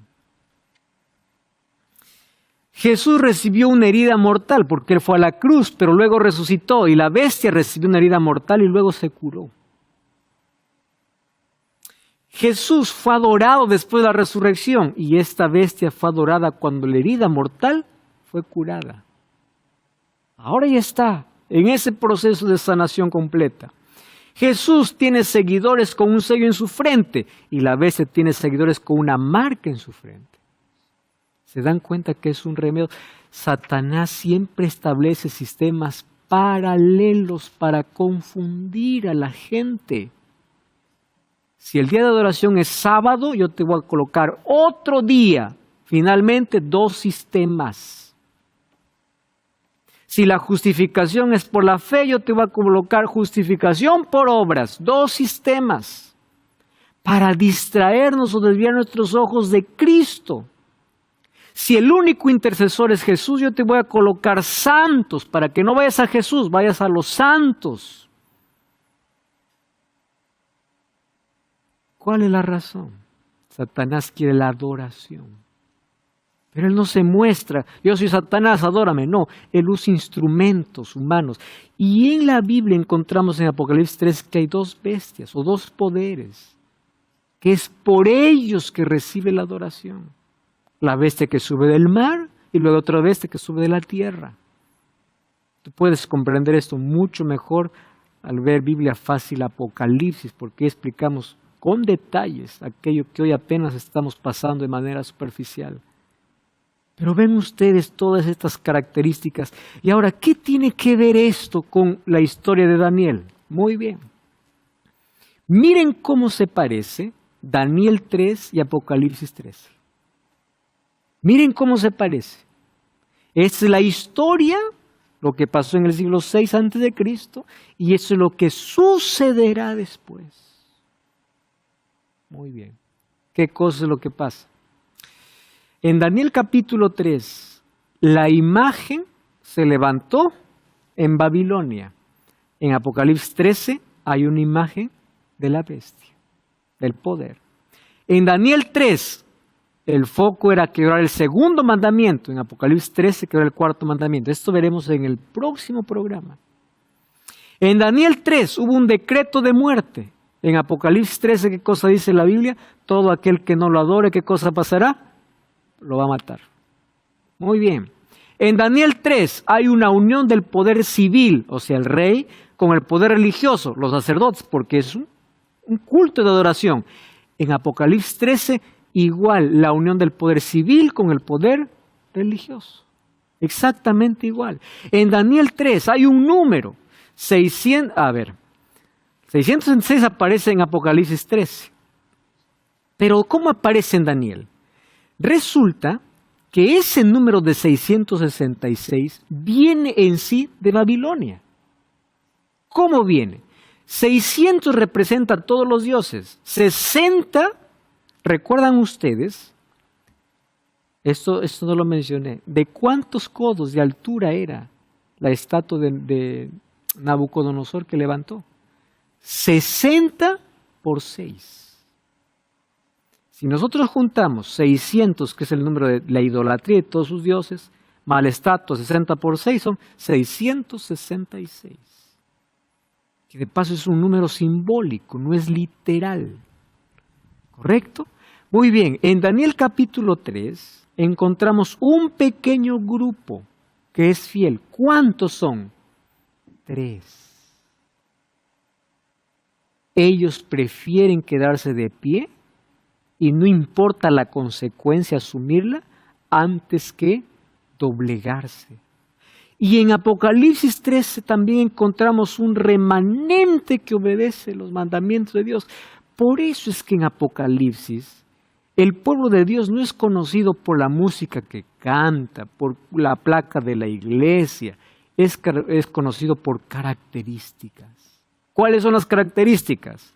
Jesús recibió una herida mortal porque Él fue a la cruz, pero luego resucitó, y la bestia recibió una herida mortal y luego se curó. Jesús fue adorado después de la resurrección, y esta bestia fue adorada cuando la herida mortal fue curada. Ahora ya está en ese proceso de sanación completa. Jesús tiene seguidores con un sello en su frente, y la bestia tiene seguidores con una marca en su frente. ¿Se dan cuenta que es un remedio? Satanás siempre establece sistemas paralelos para confundir a la gente. Si el día de adoración es sábado, yo te voy a colocar otro día. Finalmente, 2 sistemas. Si la justificación es por la fe, yo te voy a colocar justificación por obras. 2 sistemas. Para distraernos o desviar nuestros ojos de Cristo. Si el único intercesor es Jesús, yo te voy a colocar santos, para que no vayas a Jesús, vayas a los santos. ¿Cuál es la razón? Satanás quiere la adoración. Pero él no se muestra, yo soy Satanás, adórame. No, él usa instrumentos humanos. Y en la Biblia encontramos en Apocalipsis 3 que hay 2 bestias o 2 poderes, que es por ellos que recibe la adoración. La bestia que sube del mar y luego otra bestia que sube de la tierra. Tú puedes comprender esto mucho mejor al ver Biblia Fácil Apocalipsis, porque explicamos con detalles aquello que hoy apenas estamos pasando de manera superficial. Pero ven ustedes todas estas características. Y ahora, ¿qué tiene que ver esto con la historia de Daniel? Muy bien. Miren cómo se parece Daniel 3 y Apocalipsis 3. Miren cómo se parece. Es la historia, lo que pasó en el siglo VI a.C., y eso es lo que sucederá después. Muy bien. ¿Qué cosa es lo que pasa? En Daniel capítulo 3, la imagen se levantó en Babilonia. En Apocalipsis 13 hay una imagen de la bestia, del poder. En Daniel 3, el foco era quebrar el 2.º mandamiento. En Apocalipsis 13 quebrar el 4.º mandamiento. Esto veremos en el próximo programa. En Daniel 3 hubo un decreto de muerte. En Apocalipsis 13, ¿qué cosa dice la Biblia? Todo aquel que no lo adore, ¿qué cosa pasará? Lo va a matar. Muy bien. En Daniel 3 hay una unión del poder civil, o sea, el rey, con el poder religioso, los sacerdotes, porque es un culto de adoración. En Apocalipsis 13, igual, la unión del poder civil con el poder religioso. Exactamente igual. En Daniel 3 hay un número, 666 aparece en Apocalipsis 13. Pero ¿cómo aparece en Daniel? Resulta que ese número de 666 viene en sí de Babilonia. ¿Cómo viene? 600 representa a todos los dioses. 60, ¿recuerdan ustedes? Esto no lo mencioné. ¿De cuántos codos de altura era la estatua de Nabucodonosor que levantó? 60 por 6. Si nosotros juntamos 600, que es el número de la idolatría de todos sus dioses, más la estatua 60 por 6 son 666. Que de paso es un número simbólico, no es literal. ¿Correcto? Muy bien, en Daniel capítulo 3 encontramos un pequeño grupo que es fiel. ¿Cuántos son? 3. Ellos prefieren quedarse de pie y no importa la consecuencia asumirla antes que doblegarse. Y en Apocalipsis 13 también encontramos un remanente que obedece los mandamientos de Dios. Por eso es que en Apocalipsis el pueblo de Dios no es conocido por la música que canta, por la placa de la iglesia, es conocido por características. ¿Cuáles son las características?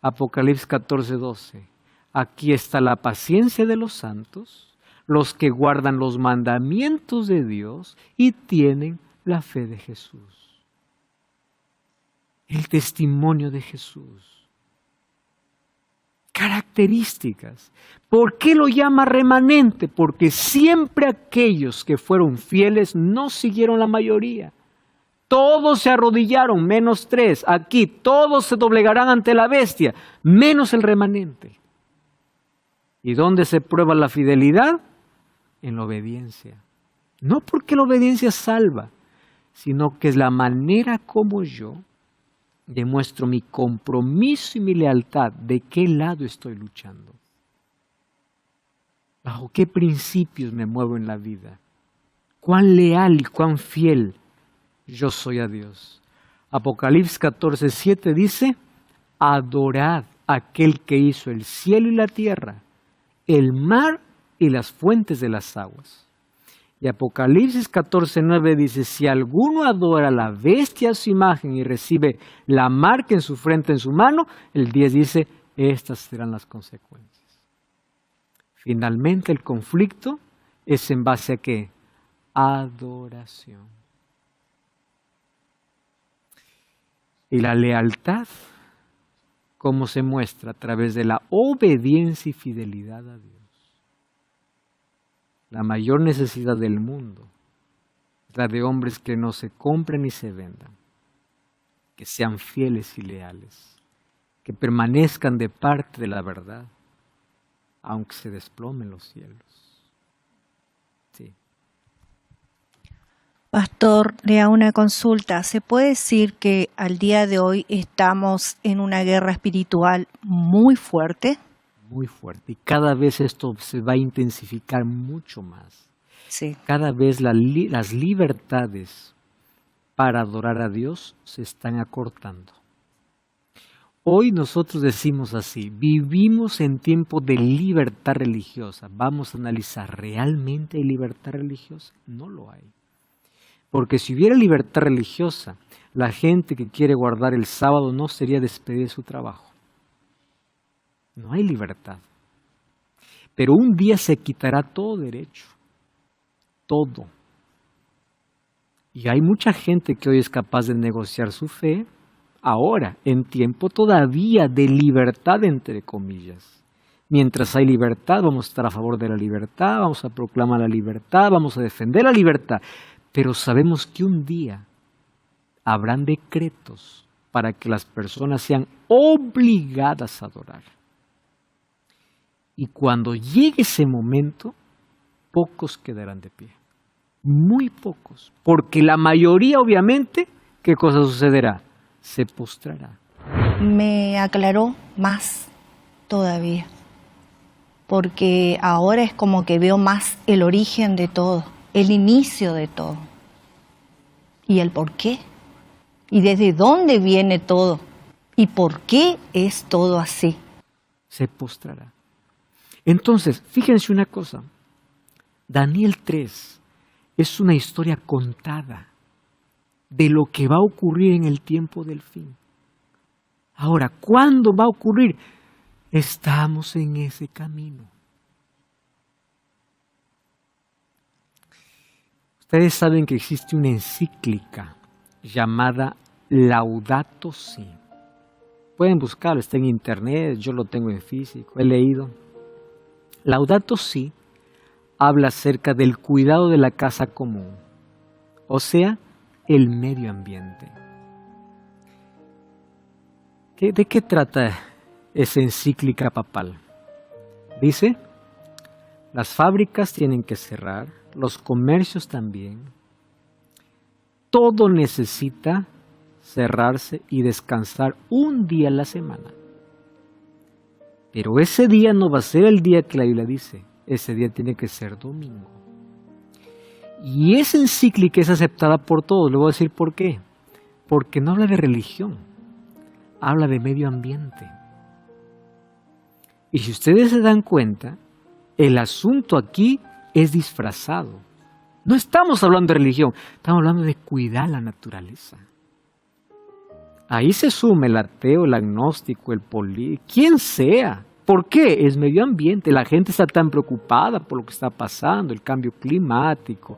Apocalipsis 14:12. Aquí está la paciencia de los santos, los que guardan los mandamientos de Dios y tienen la fe de Jesús. El testimonio de Jesús. Características. ¿Por qué lo llama remanente? Porque siempre aquellos que fueron fieles no siguieron la mayoría. Todos se arrodillaron, menos 3. Aquí todos se doblegarán ante la bestia, menos el remanente. ¿Y dónde se prueba la fidelidad? En la obediencia. No porque la obediencia salva, sino que es la manera como yo demuestro mi compromiso y mi lealtad. ¿De qué lado estoy luchando? ¿Bajo qué principios me muevo en la vida? ¿Cuán leal y cuán fiel yo soy a Dios? Apocalipsis 14:7 dice: adorad a aquel que hizo el cielo y la tierra, el mar y las fuentes de las aguas. Y Apocalipsis 14:9 dice: si alguno adora a la bestia a su imagen y recibe la marca en su frente, en su mano, el 10 dice: estas serán las consecuencias. Finalmente el conflicto es en base a ¿qué? Adoración. Y la lealtad, ¿cómo se muestra? A través de la obediencia y fidelidad a Dios. La mayor necesidad del mundo es la de hombres que no se compren ni se vendan, que sean fieles y leales, que permanezcan de parte de la verdad, aunque se desplomen los cielos. Sí. Pastor, le hago una consulta. ¿Se puede decir que al día de hoy estamos en una guerra espiritual muy fuerte? Muy fuerte. Y cada vez esto se va a intensificar mucho más. Sí. Cada vez las libertades para adorar a Dios se están acortando. Hoy nosotros decimos así: vivimos en tiempo de libertad religiosa. Vamos a analizar, ¿realmente hay libertad religiosa? No lo hay. Porque si hubiera libertad religiosa, la gente que quiere guardar el sábado no sería despedida de su trabajo. No hay libertad. Pero un día se quitará todo derecho. Todo. Y hay mucha gente que hoy es capaz de negociar su fe, ahora, en tiempo todavía de libertad, entre comillas. Mientras hay libertad, vamos a estar a favor de la libertad, vamos a proclamar la libertad, vamos a defender la libertad. Pero sabemos que un día habrán decretos para que las personas sean obligadas a adorar. Y cuando llegue ese momento, pocos quedarán de pie. Muy pocos. Porque la mayoría, obviamente, ¿qué cosa sucederá? Se postrará. Me aclaró más todavía. Porque ahora es como que veo más el origen de todo, el inicio de todo. Y el por qué. Y desde dónde viene todo. Y por qué es todo así. Se postrará. Entonces, fíjense una cosa, Daniel 3 es una historia contada de lo que va a ocurrir en el tiempo del fin. Ahora, ¿cuándo va a ocurrir? Estamos en ese camino. Ustedes saben que existe una encíclica llamada Laudato Si. Pueden buscarlo, está en internet, yo lo tengo en físico, he leído. Laudato Si habla acerca del cuidado de la casa común, o sea, el medio ambiente. ¿De qué trata esa encíclica papal? Dice: las fábricas tienen que cerrar, los comercios también. Todo necesita cerrarse y descansar un día a la semana. Pero ese día no va a ser el día que la Biblia dice, ese día tiene que ser domingo. Y esa encíclica es aceptada por todos, le voy a decir por qué. Porque no habla de religión, habla de medio ambiente. Y si ustedes se dan cuenta, el asunto aquí es disfrazado. No estamos hablando de religión, estamos hablando de cuidar la naturaleza. Ahí se suma el ateo, el agnóstico, el político, quien sea. ¿Por qué? Es medio ambiente. La gente está tan preocupada por lo que está pasando, el cambio climático.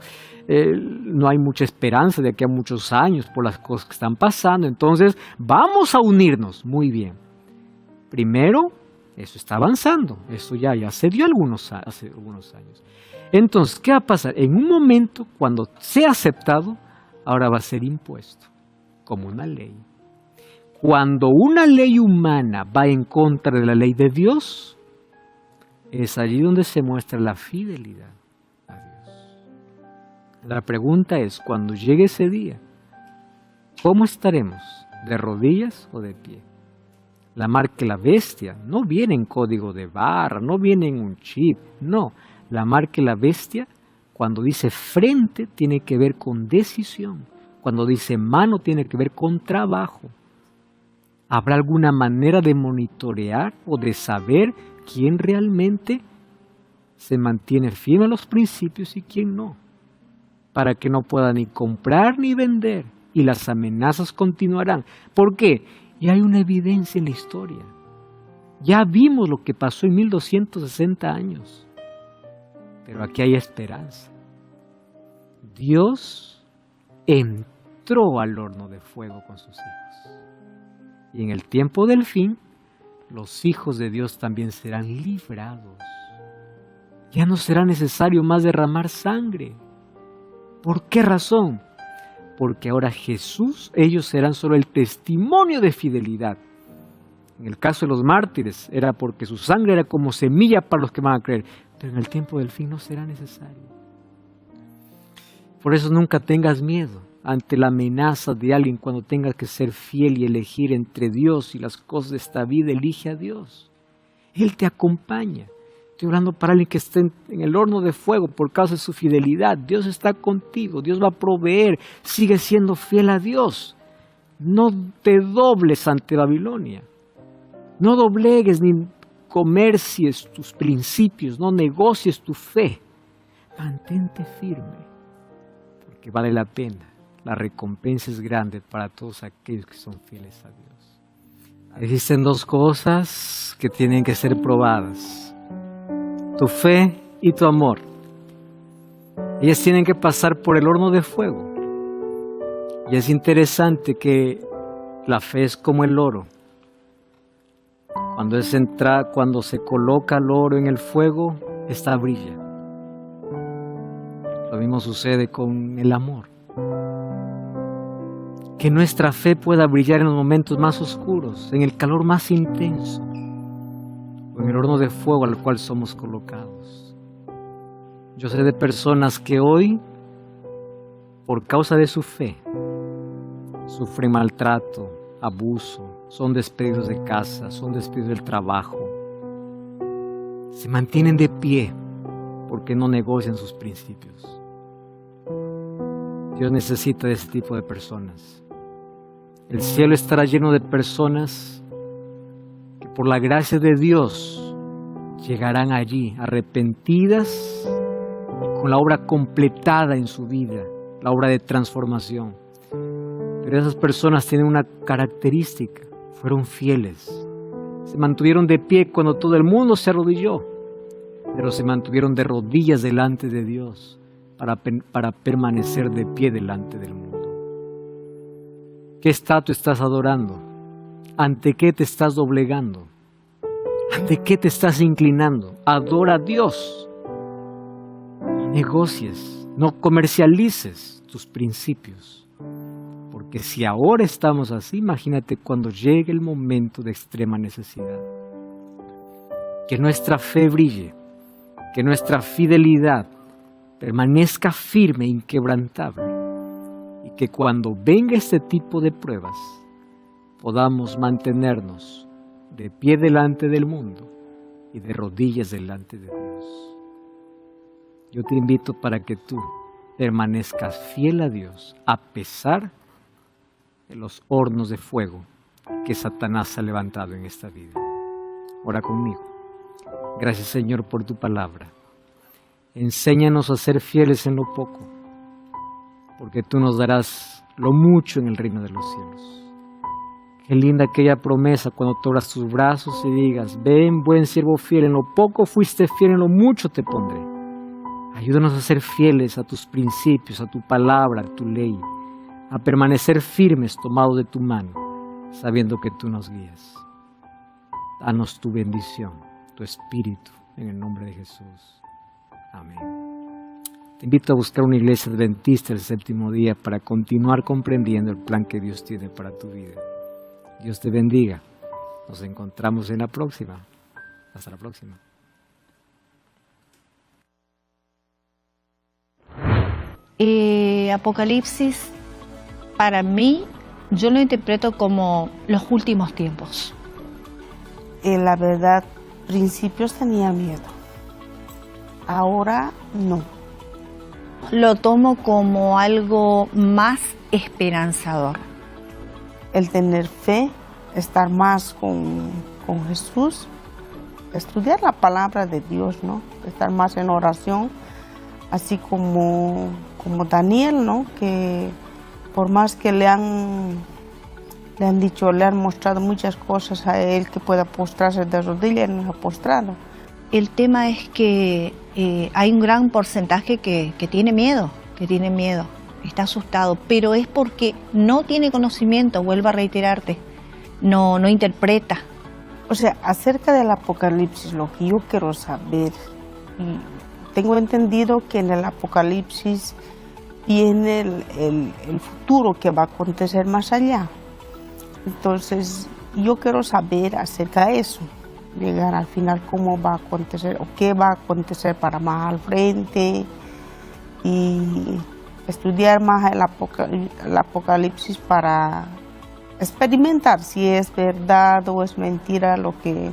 No hay mucha esperanza de aquí a muchos años por las cosas que están pasando. Entonces, vamos a unirnos. Muy bien. Primero, eso está avanzando. Eso ya se dio hace algunos años. Entonces, ¿qué va a pasar? En un momento, cuando sea aceptado, ahora va a ser impuesto como una ley. Cuando una ley humana va en contra de la ley de Dios, es allí donde se muestra la fidelidad a Dios. La pregunta es, cuando llegue ese día, ¿cómo estaremos? ¿De rodillas o de pie? La marca la bestia no viene en código de barra, no viene en un chip, no. La marca la bestia, cuando dice frente, tiene que ver con decisión. Cuando dice mano, tiene que ver con trabajo. ¿Habrá alguna manera de monitorear o de saber quién realmente se mantiene firme a los principios y quién no? Para que no pueda ni comprar ni vender y las amenazas continuarán. ¿Por qué? Y hay una evidencia en la historia. Ya vimos lo que pasó en 1260 años. Pero aquí hay esperanza. Dios entró al horno de fuego con sus hijos. Y en el tiempo del fin, los hijos de Dios también serán librados. Ya no será necesario más derramar sangre. ¿Por qué razón? Porque ahora ellos serán solo el testimonio de fidelidad. En el caso de los mártires, era porque su sangre era como semilla para los que van a creer. Pero en el tiempo del fin no será necesario. Por eso nunca tengas miedo ante la amenaza de alguien cuando tengas que ser fiel y elegir entre Dios y las cosas de esta vida. Elige a Dios. Él te acompaña. Estoy hablando para alguien que esté en el horno de fuego por causa de su fidelidad. Dios está contigo. Dios va a proveer. Sigue siendo fiel a Dios. No te dobles ante Babilonia. No doblegues ni comercies tus principios. No negocies tu fe. Mantente firme. Porque vale la pena. La recompensa es grande para todos aquellos que son fieles a Dios. Existen dos cosas que tienen que ser probadas. Tu fe y tu amor. Ellas tienen que pasar por el horno de fuego. Y es interesante que la fe es como el oro. Cuando se coloca el oro en el fuego, esta brilla. Lo mismo sucede con el amor. Que nuestra fe pueda brillar en los momentos más oscuros, en el calor más intenso, o en el horno de fuego al cual somos colocados. Yo sé de personas que hoy, por causa de su fe, sufren maltrato, abuso, son despedidos de casa, son despedidos del trabajo. Se mantienen de pie porque no negocian sus principios. Dios necesita de ese tipo de personas. El cielo estará lleno de personas que por la gracia de Dios llegarán allí arrepentidas y con la obra completada en su vida, la obra de transformación. Pero esas personas tienen una característica, fueron fieles. Se mantuvieron de pie cuando todo el mundo se arrodilló, pero se mantuvieron de rodillas delante de Dios para permanecer de pie delante del mundo. ¿Qué estatua estás adorando? ¿Ante qué te estás doblegando? ¿Ante qué te estás inclinando? Adora a Dios. No negocies, no comercialices tus principios. Porque si ahora estamos así, imagínate cuando llegue el momento de extrema necesidad. Que nuestra fe brille, que nuestra fidelidad permanezca firme e inquebrantable. y que cuando venga este tipo de pruebas podamos mantenernos de pie delante del mundo y de rodillas delante de Dios. Yo te invito para que tú permanezcas fiel a Dios a pesar de los hornos de fuego que Satanás ha levantado en esta vida. Ora conmigo. Gracias, Señor, por tu palabra. Enséñanos a ser fieles en lo poco, porque tú nos darás lo mucho en el reino de los cielos. Qué linda aquella promesa cuando tú abras tus brazos y digas: ven, buen siervo fiel, en lo poco fuiste fiel, en lo mucho te pondré. Ayúdanos a ser fieles a tus principios, a tu palabra, a tu ley, a permanecer firmes tomados de tu mano, sabiendo que tú nos guías. Danos tu bendición, tu espíritu, en el nombre de Jesús. Amén. Te invito a buscar una iglesia adventista el séptimo día para continuar comprendiendo el plan que Dios tiene para tu vida. Dios te bendiga. Nos encontramos en la próxima. Hasta la próxima. Apocalipsis, para mí, yo lo interpreto como los últimos tiempos. La verdad, principios tenía miedo. Ahora no. Lo tomo como algo más esperanzador. El tener fe, estar más con Jesús, estudiar la palabra de Dios, ¿no? Estar más en oración, así como Daniel, ¿no? Que por más que le han dicho, le han mostrado muchas cosas a él que pueda postrarse de rodillas, no se ha postrado. El tema es que hay un gran porcentaje que tiene miedo, está asustado, pero es porque no tiene conocimiento, vuelvo a reiterarte, no interpreta. O sea, acerca del Apocalipsis, lo que yo quiero saber, tengo entendido que en el Apocalipsis viene el futuro que va a acontecer más allá. Entonces, yo quiero saber acerca de eso, llegar al final cómo va a acontecer o qué va a acontecer para más al frente y estudiar más el Apocalipsis para experimentar si es verdad o es mentira lo que